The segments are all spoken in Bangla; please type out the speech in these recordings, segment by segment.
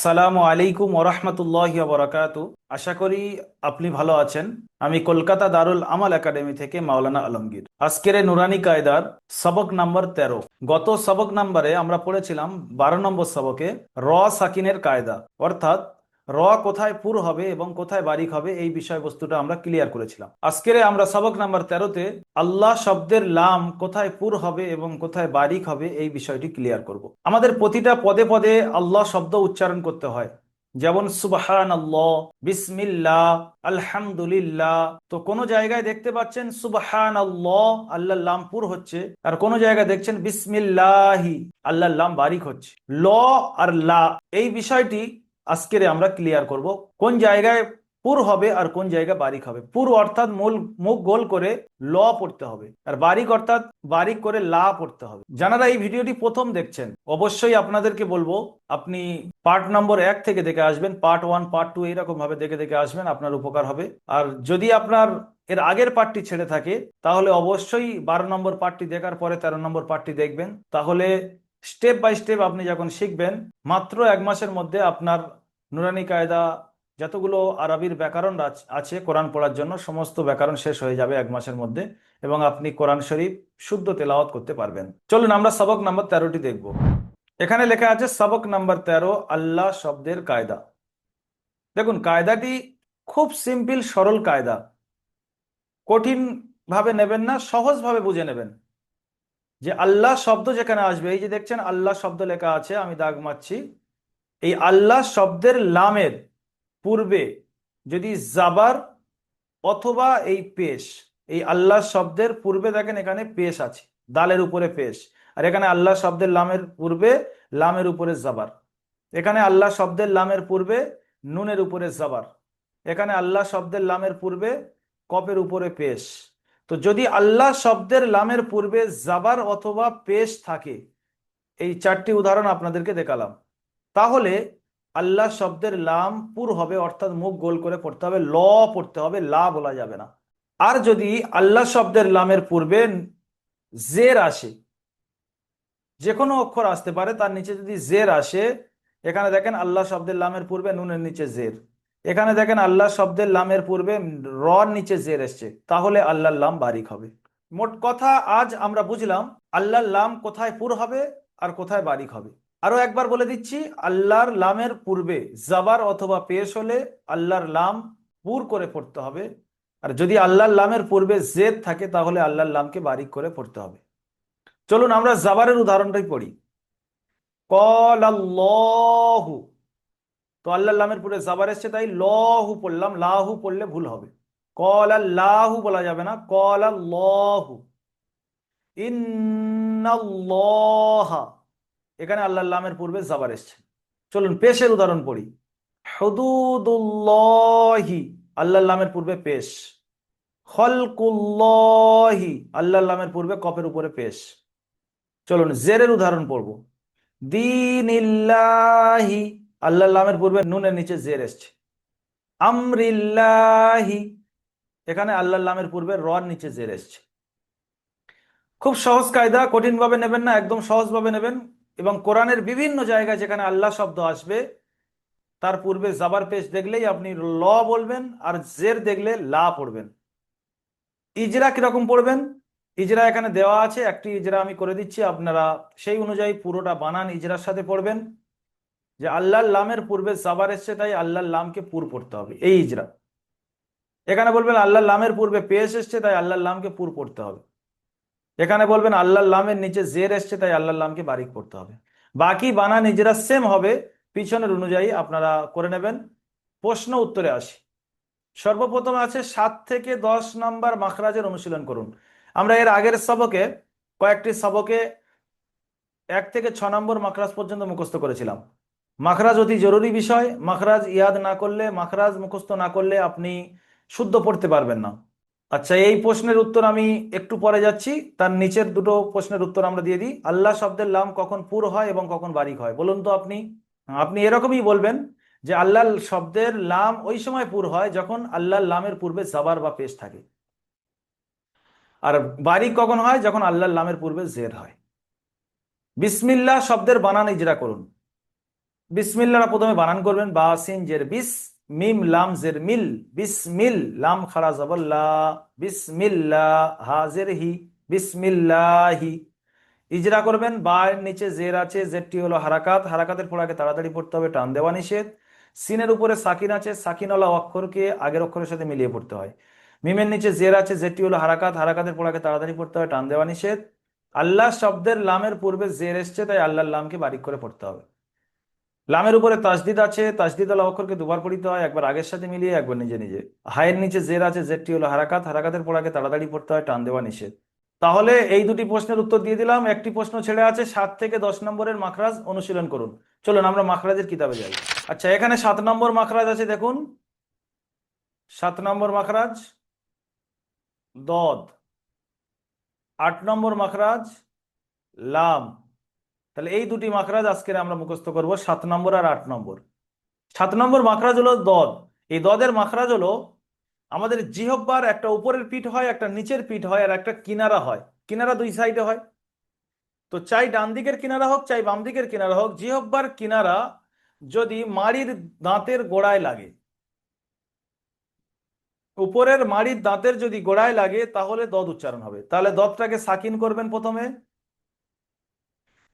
আসসালামু আলাইকুম ওরহমতুল্লাহি ওবরাকাতু। আশা করি আপনি ভালো আছেন। আমি কলকাতা দারুল আমাল একাডেমি থেকে মাওলানা আলমগীর। আজকের এই নুরানি কায়দার সবক নাম্বার 13। গত সবক নাম্বারে আমরা পড়েছিলাম 12 নম্বর সবকে র সাকিনের কায়দা, অর্থাৎ র কোথায় পুর হবে এবং কোথায় বারিক হবে এই বিষয়বস্তুটা আমরা ক্লিয়ার করেছিলাম। আজকের আমরা সবক নাম্বার 13তে আল্লাহ শব্দের লাম কোথায় পুর হবে এবং কোথায় বারিক হবে এই বিষয়টি ক্লিয়ার করব। আমাদের প্রতিটা পদে পদে আল্লাহ শব্দ উচ্চারণ করতে হয়, যেমন সুবহানাল্লাহ, বিসমিল্লাহ, আলহামদুলিল্লাহ। তো কোন জায়গায় দেখতে পাচ্ছেন সুবহানাল্লাহ আল্লাহর লাম পুর হচ্ছে, আর কোন জায়গায় দেখছেন বিসমিল্লাহি আল্লাহর লাম বারিক হচ্ছে। ল আর লা এই বিষয়টি আজকের আমরা ক্লিয়ার করব, কোন জায়গায় পুর হবে আর কোন জায়গায় বারিক হবে। পুর অর্থাৎ মূল মুখ গোল করে ল পড়তে হবে, আর বারিক অর্থাৎ বারিক করে লা পড়তে হবে। যারা এই ভিডিওটি প্রথম দেখছেন অবশ্যই আপনাদেরকে বলবো আপনি পার্ট নম্বর 1 থেকে দেখে আসবেন, পার্ট 1 পার্ট 2 এইরকম ভাবে দেখে দেখে আসবেন, আপনার উপকার হবে। আর যদি আপনার এর আগের পার্টটি ছেড়ে থাকে তাহলে অবশ্যই 12 নম্বর পার্টটি দেখার পরে 13 নম্বর পার্টটি দেখবেন। তাহলে স্টেপ বাই স্টেপ আপনি যখন শিখবেন, মাত্র 1 মাসের মধ্যে আপনার নুরানি কায়দা যতগুলো আরবির ব্যাকরণ আছে কোরআন পড়ার জন্য সমস্ত ব্যাকরণ শেষ হয়ে যাবে 1 মাসের মধ্যে, এবং আপনি কোরআন শরীফ শুদ্ধ তেলাওয়াত করতে পারবেন। চলুন আমরা সবক নাম্বার 13টি দেখব। এখানে লেখা আছে সবক নাম্বার 13 আল্লাহ শব্দের কায়দা। দেখুন, কায়দাটি খুব সিম্পল সরল কায়দা, কঠিন ভাবে নেবেন না, সহজ ভাবে বুঝে নেবেন। যে আল্লাহ শব্দ যেখানে আসবে, এই যে দেখছেন আল্লাহ শব্দ লেখা আছে, আমি দাগ মারছি, এই আল্লাহ শব্দের লামের পূর্বে যদি জাবার অথবা এই পেশ, এই আল্লাহ শব্দের পূর্বে দেখেন এখানে পেশ আছে, দালের উপরে পেশ, আর এখানে আল্লাহ শব্দের লামের পূর্বে লামের উপরে জাবার, এখানে আল্লাহ শব্দের লামের পূর্বে নুনের উপরে জাবার, এখানে আল্লাহ শব্দের লামের পূর্বে কপের উপরে পেশ। তো যদি আল্লাহ শব্দের লামের পূর্বে জাবার অথবা পেশ থাকে, এই 4টি উদাহরণ আপনাদেরকে দেখালাম, তাহলে আল্লাহ শব্দের লাম পুর হবে, অর্থাৎ মুখ গোল করে পড়তে হবে, ল পড়তে হবে, লা বলা যাবে না। আর যদি আল্লাহ শব্দের লামের পূর্বে জের আসে, যে কোনো অক্ষর আসতে পারে, তার নিচে যদি জের আসে, এখানে দেখেন আল্লাহ শব্দের লামের পূর্বে নুনের নিচে জের, এখানে দেখেন আল্লাহ শব্দের লামের পূর্বে রর নিচে জের এসছে, তাহলে আল্লাহর লাম বারিক হবে। মোট কথা আজ আমরা বুঝলাম আল্লাহর লাম কোথায় পুর হবে আর কোথায় বারিক হবে। আরো একবার বলে দিচ্ছি, আল্লাহর লামের পূর্বে জাবার অথবা পেশ হলে আল্লাহর লাম পুর করে পড়তে হবে, আর যদি আল্লাহর লামের পূর্বে জেদ থাকে তাহলে আল্লাহর লামকে বারিক করে পড়তে হবে। চলুন আমরা জাবারের উদাহরণটাই পড়ি। কল আল্লাহু, তো আল্লাহর লামের পূর্বে জাবার এসছে তাই লহু পড়লাম, লাহু পড়লে ভুল হবে, কল আল্লাহু বলা যাবে না, কল আল্লাহু। ইন্নাল্লাহা, এখানে আল্লাহর লামের পূর্বে জাবার এসছে। চলুন পেশের উদাহরণ পড়ি। হুদুদুল্লাহি, আল্লাহর লামের পূর্বে পেশ। খলকুল্লাহি, আল্লাহর লামের পূর্বে কপের উপরে পেশ। চলুন জেরের উদাহরণ পড়ব। দীনিল্লাহি, আল্লাহর লামের পূর্বে নুনের নিচে জের এসছে। আমরিল্লাহি, এখানে আল্লাহর লামের পূর্বে রর নিচে জের এসছে। খুব সহজ কায়দা, কঠিন ভাবে নেবেন না, একদম সহজ ভাবে নেবেন। এবং কোরআনের বিভিন্ন জায়গায় যেখানে আল্লাহ শব্দ আসবে তার পূর্বে জাবার পেশ দেখলেই আপনি ল বলবেন, আর জের দেখলে লা পড়বেন। ইজরা কিরকম পড়বেন, ইজরা এখানে দেওয়া আছে, একটি ইজরা আমি করে দিচ্ছি, আপনারা সেই অনুযায়ী পুরোটা বানান ইজরার সাথে পড়বেন। যে আল্লাহর লামের পূর্বে জাবার এসছে তাই আল্লাহর লামকে পুর পড়তে হবে, এই ইজরা। এখানে বলবেন আল্লাহর লামের পূর্বে পেশ এসছে তাই আল্লাহর লামকে পুর পড়তে হবে। এখানে বলবেন আল্লাহর লামের নিচে জের এসছে তাই আল্লাহর লামকে বারিক পড়তে হবে। বাকি বানান ইজরা সেম হবে, পিছনের অনুযায়ী আপনারা করে নেবেন। প্রশ্ন উত্তরে আসি। সর্বপ্রথম আছে 7 থেকে 10 নাম্বার মাখরাজের অনুশীলন করুন। আমরা এর আগের সবকে কয়েকটি সবকে 1 থেকে 6 নম্বর মাখরাজ পর্যন্ত মুখস্থ করেছিলাম। মাখরাজ অতি জরুরি বিষয়, মাখরাজ ইয়াদ না করলে, মাখরাজ মুখস্থ না করলে আপনি শুদ্ধ পড়তে পারবেন না। আচ্ছা, এই প্রশ্নের উত্তর আমি একটু পরে যাচ্ছি, তার নিচের দুটো প্রশ্নের উত্তর আমরা দিয়ে দিই। আল্লাহ শব্দের লাম কখন পুর হয় এবং কখন বারিক হয় বলুন তো আপনি। আপনি এরকমই বলবেন যে আল্লাহ শব্দের লাম ওই সময় পুর হয় যখন আল্লাহর লামের পূর্বে জাবার বা পেশ থাকে, আর বারিক কখন হয় যখন আল্লাহর লামের পূর্বে জের হয়। বিসমিল্লাহ শব্দের বানান ইজরা করুন। বিসমিল্লাহটা প্রথমে বানান করবেন, বা সিন জের বিস, মিম লাম জের মিল, বিসমিল, লাম খারা জবর লা, বিসমিল্লাহ, হাজের হি, বিসমিল্লাহি। ইজরা করবেন, বা এর নিচে জের আছে, জেরটি হলো হারাকাত, হারাকাতের পড়াকে তাড়াতাড়ি পড়তে হবে, টান দেওয়া নিষেধ। সিনের উপরে সাকিন আছে, সাকিনওয়ালা অক্ষরকে আগের অক্ষরের সাথে মিলিয়ে পড়তে হয়। মিমের নিচে জের আছে, জেরটি হলো হারাকাত, হারাকাতের পড়াকে তাড়াতাড়ি পড়তে হয়, টান দেওয়া নিষেধ। আল্লাহ শব্দের লামের পূর্বে জের এসছে, তাই আল্লাহর লামকে বারিক করে পড়তে হবে। লামের উপরে তাসদিদ আছে, তাসদিদ আলা অক্ষরকে দুবার পড়িতে হয়, একবার আগের সাথে মিলিয়ে, একবার নিজে নিজে। হায়ের নিচে জের আছে, জেরটি হলো হারাকাত, হারাকাতের পড়াকে তাড়াতাড়ি পড়তে হয়, টান দেওয়া নিষেধ। তাহলে এই দুটি প্রশ্নের উত্তর দিয়ে দিলাম, একটি প্রশ্ন ছেড়ে আছে, 7 থেকে 10 নম্বরের মাখরাজ অনুশীলন করুন। চলুন আমরা মাখরাজের কিতাবে যাই। আচ্ছা, এখানে 7 নম্বর মাখরাজ আছে, দেখুন 7 নম্বর মাখরাজ দদ, 8 নম্বর মাখরাজ লাম। তাহলে এই দুটি মাখরাজ আজকে আমরা মুখস্থ করব, 7 নম্বর আর 8 নম্বর। 7 নম্বর মাখরাজ হলো দদ। এই দদের মাখরাজ হলো, আমাদের জিহ্বার একটা উপরের পিঠ হয়, একটা নিচের পিঠ হয়, আর একটা কিনারা হয়। কিনারা দুই সাইডে হয়। তো চাই ডান দিকের কিনারা হোক, চাই বাম দিকের কিনারা হোক, জিহ্বার কিনারা যদি মাড়ির দাঁতের গোড়ায় লাগে, উপরের মাড়ির দাঁতের যদি গোড়ায় লাগে, তাহলে দদ উচ্চারণ হবে। তাহলে দদটাকে সাকিন করবেন প্রথমে,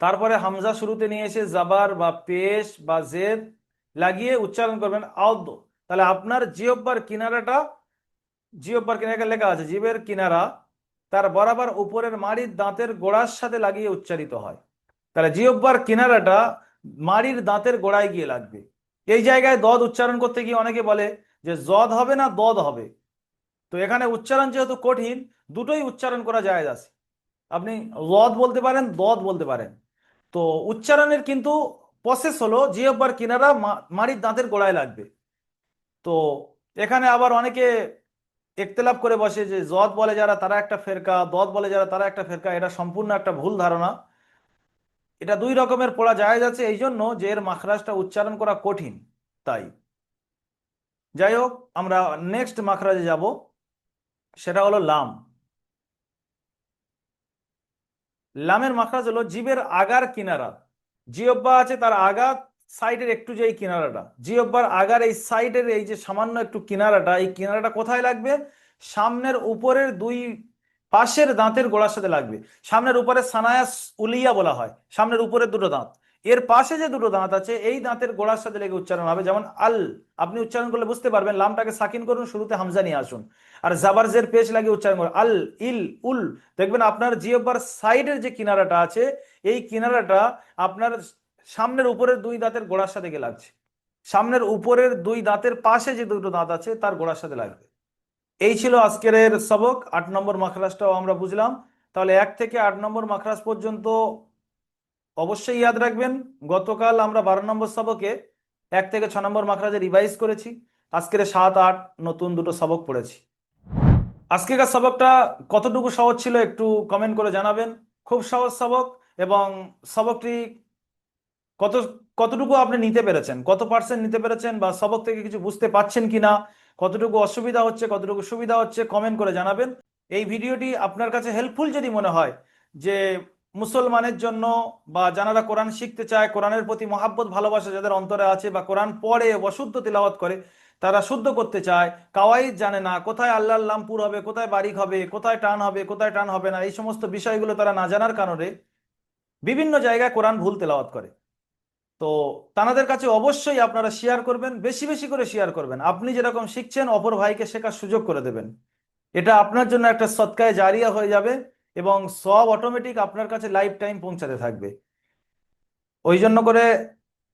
তারপরে হামজা শুরুতে নিয়ে এসে জাবার বা পেশ বা জেদ লাগিয়ে উচ্চারণ করবেন আউদ। তাহলে আপনার জিহ্বার কিনারাটা, জিহ্বার কিনারা লেখা আছে, জিভের কিনারা তার বরাবর উপরের মাড়ির দাঁতের গোড়ার সাথে লাগিয়ে উচ্চারিত হয়। তাহলে জিহ্বার কিনারাটা মাড়ির দাঁতের গোড়ায় গিয়ে লাগবে। এই জায়গায় দদ উচ্চারণ করতে গিয়ে অনেকে বলে যে জদ হবে না দদ হবে। তো এখানে উচ্চারণ যেহেতু কঠিন, দুটোই উচ্চারণ করা যায় আছে। আপনি লদ বলতে পারেন, দদ বলতে পারেন। তো উচ্চারণের কিন্তু প্রসেস হলো জিহ্বার কিনারা মাড়ির দাঁতের গোড়ায় লাগবে। তো এখানে আবার অনেকে ইখতিলাফ করে বসে যে জদ বলে যারা তারা একটা ফেরকা, দদ বলে যারা তারা একটা ফেরকা। এটা সম্পূর্ণ একটা ভুল ধারণা। এটা দুই রকমের পড়া জায়েজ আছে, এই জন্য যে এর মাখরাজটা উচ্চারণ করা কঠিন, তাই। যাই হোক, আমরা নেক্সট মাখরাজে যাব, সেটা হলো লাম। লামের মাখরাজ হলো জিভের আগার কিনারা, জিহ্বা আছে তার আগা সাইডের একটু যে এই কিনারাটা, জিহ্বার আগার এই সাইডের এই যে সামান্য একটু কিনারাটা, এই কিনারাটা কোথায় লাগবে? সামনের উপরের দুই পাশের দাঁতের গোড়ার সাথে লাগবে। সামনের উপরে সানায়াস উলিয়া বলা হয়, সামনের উপরের দুটো দাঁত। এর পাশে যে দুটো দাঁত আছে, এই দাঁতের গোড়ার সাথে লেগে উচ্চারণ হবে। যেমন আল, আপনি উচ্চারণ করলে বুঝতে পারবেন, লামটাকে সাকিন করুন, শুরুতে হামজা নিয়ে আসুন, আর জাবার জের পেশ লাগিয়ে উচ্চারণ করুন আল, ইল, উল। দেখবেন আপনার জিহ্বার সাইডের যে কিনারাটা আছে, এই কিনারাটা আপনার সামনের উপরের দুই দাঁতের গোড়ার সাথে গিয়ে লাগছে। সামনের উপরের দুই দাঁতের পাশে যে দুটো দাঁত আছে তার গোড়ার সাথে লাগবে। এই ছিল আজকের এর সবক। 8 নম্বর মাখরাজটাও আমরা বুঝলাম। তাহলে 1 থেকে 8 নম্বর মাখরাজ পর্যন্ত অবশ্যই ইয়াদ রাখবেন। গতকাল আমরা 12 নম্বর সবকে 1 থেকে 6 নম্বর মাখরাজে রিভাইজ করেছি। আজকের 7, 8 নতুন দুটো সবক পড়েছি। আজকের সবকটা কতটুকু সহজ ছিল একটু কমেন্ট করে জানাবেন। খুব সহজ সবক, এবং সবকটি কত কতটুকু আপনি নিতে পেরেছেন, কত পার্সেন্ট নিতে পেরেছেন, বা সবক থেকে কিছু বুঝতে পারছেন কিনা, কতটুকু অসুবিধা হচ্ছে, কতটুকু সুবিধা হচ্ছে, কমেন্ট করে জানাবেন। এই ভিডিওটি আপনার কাছে হেল্পফুল যদি মনে হয়, যে মুসলমানের জন্য, বা যারা কোরআন শিখতে চায়, কোরআনের প্রতি মহাব্বত ভালোবাসা যাদের অন্তরে আছে, বা কোরআন পড়ে অশুদ্ধ তিলাওয়াত করে, তারা শুদ্ধ করতে চায়, কাওয়াইদ জানে না, কোথায় আল্লাহর নাম পুর হবে, কোথায় বারিক হবে, কোথায় টান হবে, কোথায় টান হবে না, এই সমস্ত বিষয়গুলো তারা না জানার কারণে বিভিন্ন জায়গায় কোরআন ভুল তেলাওয়াত করে। তো তাদের কাছে অবশ্যই আপনারা শেয়ার করবেন, বেশি বেশি করে শেয়ার করবেন। আপনি যেরকম শিখছেন, অপর ভাইকে শেখার সুযোগ করে দেবেন। এটা আপনার জন্য একটা সদকায়ে জারিয়া হয়ে যাবে, এবং সব অটোমেটিক আপনার কাছে লাইফ টাইম পৌঁছাতে থাকবে। ওই জন্য করে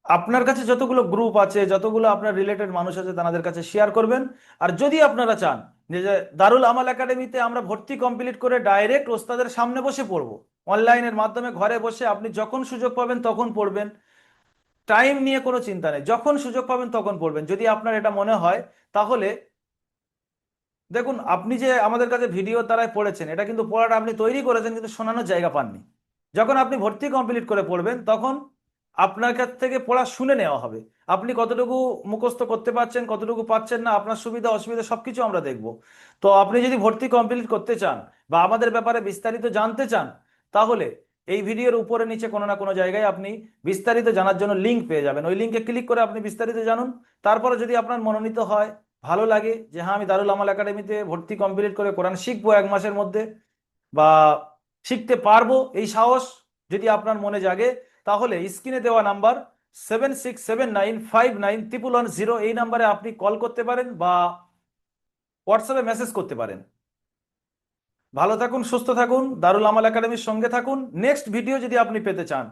আপনার কাছে যতগুলো গ্রুপ আছে, যতগুলো আপনার রিলেটেড মানুষ আছে, তাদের কাছে শেয়ার করবেন। আর যদি আপনারা চান যে দারুল আমাল একাডেমিতে আমরা ভর্তি কমপ্লিট করে ডাইরেক্ট ওস্তাদের সামনে বসে পড়বো, অনলাইনের মাধ্যমে ঘরে বসে আপনি যখন সুযোগ পাবেন তখন পড়বেন, টাইম নিয়ে কোনো চিন্তা নেই, যখন সুযোগ পাবেন তখন পড়বেন, যদি আপনার এটা মনে হয়, তাহলে দেখুন, আপনি যে আমাদের কাছে ভিডিও দ্বারাই পড়েছেন, এটা কিন্তু পড়াটা আপনি তৈরি করেছেন, কিন্তু শোনানোর জায়গা পাননি। যখন আপনি ভর্তি কমপ্লিট করে পড়বেন, তখন আপনার কাছ থেকে পড়া শুনে নেওয়া হবে। আপনি কতটুকু মুখস্থ করতে পারছেন, কতটুকু পাচ্ছেন না, আপনার সুবিধা অসুবিধা সবকিছু আমরা দেখব। তো আপনি যদি ভর্তি কমপ্লিট করতে চান, বা আমাদের ব্যাপারে বিস্তারিত জানতে চান, তাহলে এই ভিডিওর উপরে নিচে কোনো না কোনো জায়গায় আপনি বিস্তারিত জানার জন্য লিঙ্ক পেয়ে যাবেন। ওই লিঙ্কে ক্লিক করে আপনি বিস্তারিত জানুন। তারপরে যদি আপনার মনোনীত হয়, ভালো লাগে যে হ্যাঁ আমি দারুল আমাল একাডেমিতে ভর্তি কমপ্লিট করে কোরআন শিখবো 1 মাসের মধ্যে, বা শিখতে পারবো, এই সাহস যদি আপনার মনে জাগে, তাহলে স্ক্রিনে দেওয়া নাম্বার 7679591110 এই নাম্বারে আপনি কল করতে পারেন বা হোয়াটসঅ্যাপে মেসেজ করতে পারেন। ভালো থাকুন, সুস্থ থাকুন, দারুল আমাল একাডেমির সঙ্গে থাকুন। নেক্সট ভিডিও যদি আপনি পেতে চান,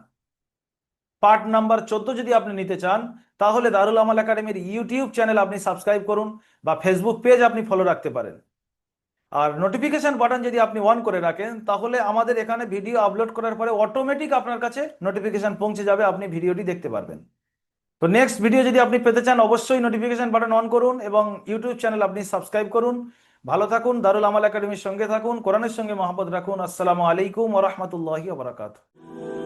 পার্ট নাম্বার 14 যদি আপনি নিতে চান, তাহলে দারুল আমাল একাডেমির ইউটিউব চ্যানেল আপনি সাবস্ক্রাইব করুন বা ফেসবুক পেজ আপনি ফলো রাখতে পারেন। আর নোটিফিকেশন বাটন যদি আপনি অন করে রাখেন, তাহলে আমাদের এখানে ভিডিও আপলোড করার পরে অটোমেটিক আপনার কাছে নোটিফিকেশন পৌঁছে যাবে, আপনি ভিডিওটি দেখতে পারবেন। তো নেক্সট ভিডিও যদি আপনি পেতে চান, অবশ্যই নোটিফিকেশন বাটন অন করুন এবং ইউটিউব চ্যানেল আপনি সাবস্ক্রাইব করুন। ভালো থাকুন, দারুল আমাল একাডেমির সঙ্গে থাকুন, কোরআনের সঙ্গে মহব্বত রাখুন। আসসালামু আলাইকুম ওয়া রাহমাতুল্লাহি ওয়া বারাকাতুহু।